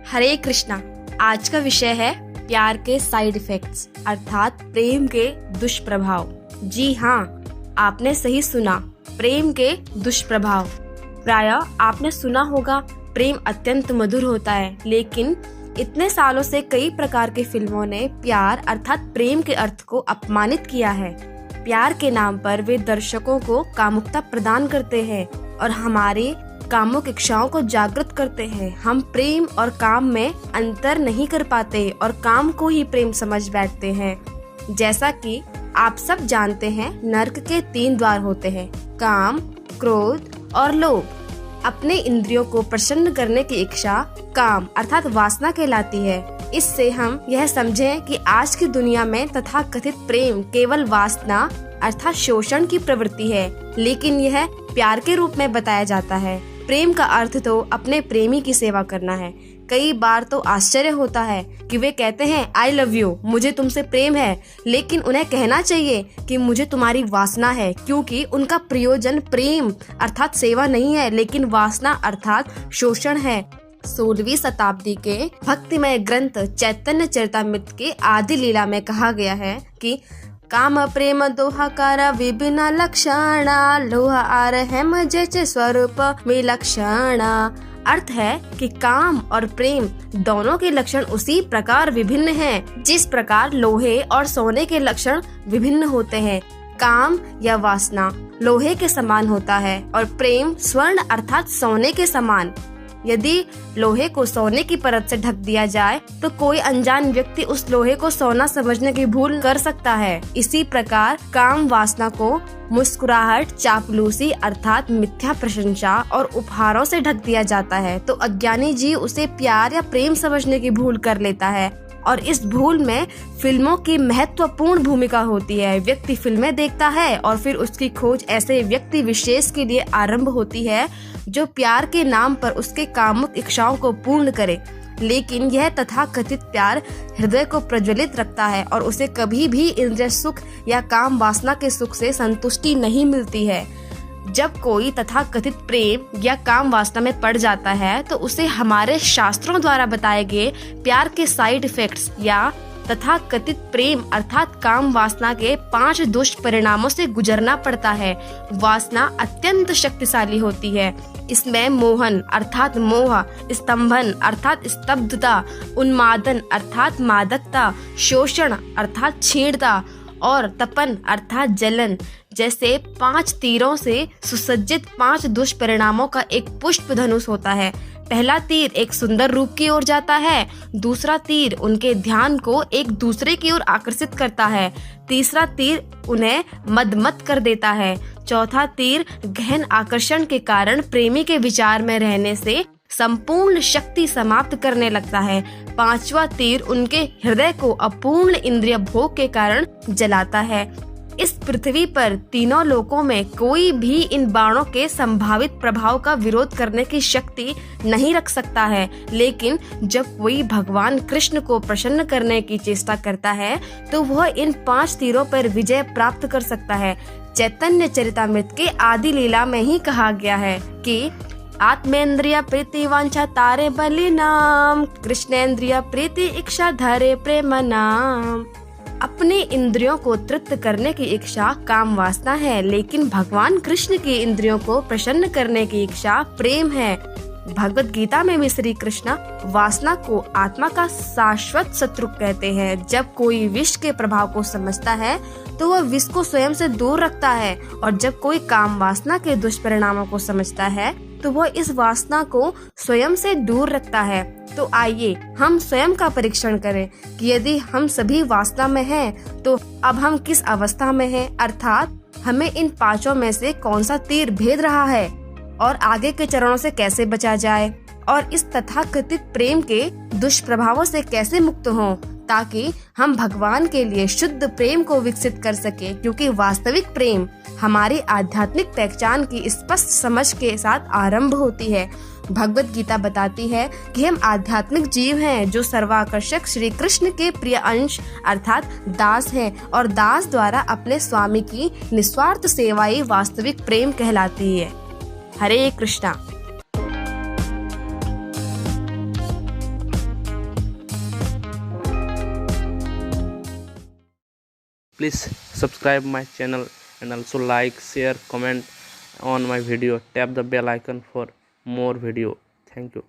हरे कृष्णा। आज का विषय है प्यार के साइड इफेक्ट्स अर्थात प्रेम के दुष्प्रभाव। जी हाँ, आपने सही सुना, प्रेम के दुष्प्रभाव। प्रायः आपने सुना होगा प्रेम अत्यंत मधुर होता है, लेकिन इतने सालों से कई प्रकार की फिल्मों ने प्यार अर्थात प्रेम के अर्थ को अपमानित किया है। प्यार के नाम पर वे दर्शकों को कामुकता प्रदान करते हैं और हमारी कामुक इच्छाओं को जागृत करते हैं। हम प्रेम और काम में अंतर नहीं कर पाते और काम को ही प्रेम समझ बैठते हैं। जैसा कि आप सब जानते हैं, नर्क के 3 द्वार होते हैं, काम, क्रोध और लोभ। अपने इंद्रियों को प्रसन्न करने की इच्छा काम अर्थात वासना कहलाती है। इससे हम यह समझें कि आज की दुनिया में तथाकथित प्रेम केवल वासना अर्थात शोषण की प्रवृत्ति है, लेकिन यह प्यार के रूप में बताया जाता है। प्रेम का अर्थ तो अपने प्रेमी की सेवा करना है। कई बार तो आश्चर्य होता है कि वे कहते हैं आई लव यू, मुझे तुमसे प्रेम है, लेकिन उन्हें कहना चाहिए कि मुझे तुम्हारी वासना है, क्योंकि उनका प्रयोजन प्रेम अर्थात सेवा नहीं है, लेकिन वासना अर्थात शोषण है। 16वीं शताब्दी के भक्तिमय ग्रंथ चैतन्य चरितामृत के आदि लीला में कहा गया है कि काम प्रेम दोहाकार विभिन्न लक्षणा लोह आरहम जैसे स्वरूप विलक्षणा। अर्थ है कि काम और प्रेम दोनों के लक्षण उसी प्रकार विभिन्न हैं, जिस प्रकार लोहे और सोने के लक्षण विभिन्न होते हैं। काम या वासना लोहे के समान होता है और प्रेम स्वर्ण अर्थात सोने के समान। यदि लोहे को सोने की परत से ढक दिया जाए तो कोई अनजान व्यक्ति उस लोहे को सोना समझने की भूल कर सकता है। इसी प्रकार काम वासना को मुस्कुराहट, चापलूसी अर्थात मिथ्या प्रशंसा और उपहारों से ढक दिया जाता है, तो अज्ञानी जी उसे प्यार या प्रेम समझने की भूल कर लेता है। और इस भूल में फिल्मों की महत्वपूर्ण भूमिका होती है। व्यक्ति फिल्में देखता है और फिर उसकी खोज ऐसे व्यक्ति विशेष के लिए आरंभ होती है जो प्यार के नाम पर उसके कामुक इच्छाओं को पूर्ण करे, लेकिन यह तथाकथित प्यार हृदय को प्रज्वलित रखता है और उसे कभी भी इंद्रिय सुख या काम वासना के सुख से संतुष्टि नहीं मिलती है। जब कोई तथाकथित प्रेम या काम वासना में पड़ जाता है तो उसे हमारे शास्त्रों द्वारा बताए गए प्यार के साइड इफेक्ट्स या तथाकथित प्रेम अर्थात काम वासना के 5 दुष्ट परिणामों से गुजरना पड़ता है। वासना अत्यंत शक्तिशाली होती है। इसमें मोहन अर्थात मोह, स्तंभन अर्थात स्तब्धता, उन्मादन अर्थात मादकता, शोषण अर्थात छेड़ता और तपन अर्थात जलन जैसे 5 तीरों से सुसज्जित 5 दुष्परिणामों का एक पुष्प धनुष होता है। पहला तीर एक सुंदर रूप की ओर जाता है, दूसरा तीर उनके ध्यान को एक दूसरे की ओर आकर्षित करता है, तीसरा तीर उन्हें मदमत कर देता है, चौथा तीर गहन आकर्षण के कारण प्रेमी के विचार में रहने से संपूर्ण शक्ति समाप्त करने लगता है, 5वां तीर उनके हृदय को अपूर्ण इंद्रिय भोग के कारण जलाता है। इस पृथ्वी पर तीनों लोकों में कोई भी इन बाणों के संभावित प्रभाव का विरोध करने की शक्ति नहीं रख सकता है, लेकिन जब कोई भगवान कृष्ण को प्रसन्न करने की चेष्टा करता है तो वह इन 5 तीरों पर विजय प्राप्त कर सकता है। चैतन्य चरितामृत के आदि लीला में ही कहा गया है कि आत्मेंद्रिय प्रीति वांछा तारे बलि नाम, कृष्णेंद्रिय प्रीति इच्छा धरे प्रेम नाम। अपने इंद्रियों को तृप्त करने की इच्छा काम वासना है, लेकिन भगवान कृष्ण की इंद्रियों को प्रसन्न करने की इच्छा प्रेम है। भगवत गीता में भी श्री कृष्ण वासना को आत्मा का शाश्वत शत्रु कहते हैं। जब कोई विष के प्रभाव को समझता है तो वह विष को स्वयं से दूर रखता है, और जब कोई काम वासना के दुष्परिणामों को समझता है तो वह इस वासना को स्वयं से दूर रखता है। तो आइए हम स्वयं का परीक्षण करें कि यदि हम सभी वासना में हैं तो अब हम किस अवस्था में हैं, अर्थात हमें इन 5 में से कौन सा तीर भेद रहा है और आगे के चरणों से कैसे बचा जाए और इस तथाकथित प्रेम के दुष्प्रभावों से कैसे मुक्त हों, ताकि हम भगवान के लिए शुद्ध प्रेम को विकसित कर सके, क्योंकि वास्तविक प्रेम हमारी आध्यात्मिक पहचान की स्पष्ट समझ के साथ आरंभ होती है। भगवत गीता बताती है कि हम आध्यात्मिक जीव हैं जो सर्वाकर्षक श्री कृष्ण के प्रिय अंश अर्थात दास हैं, और दास द्वारा अपने स्वामी की निस्वार्थ सेवा ही वास्तविक प्रेम कहलाती है। हरे Krishna. Please subscribe my channel and also like, share, comment on my video. Tap the bell icon for more video. Thank you.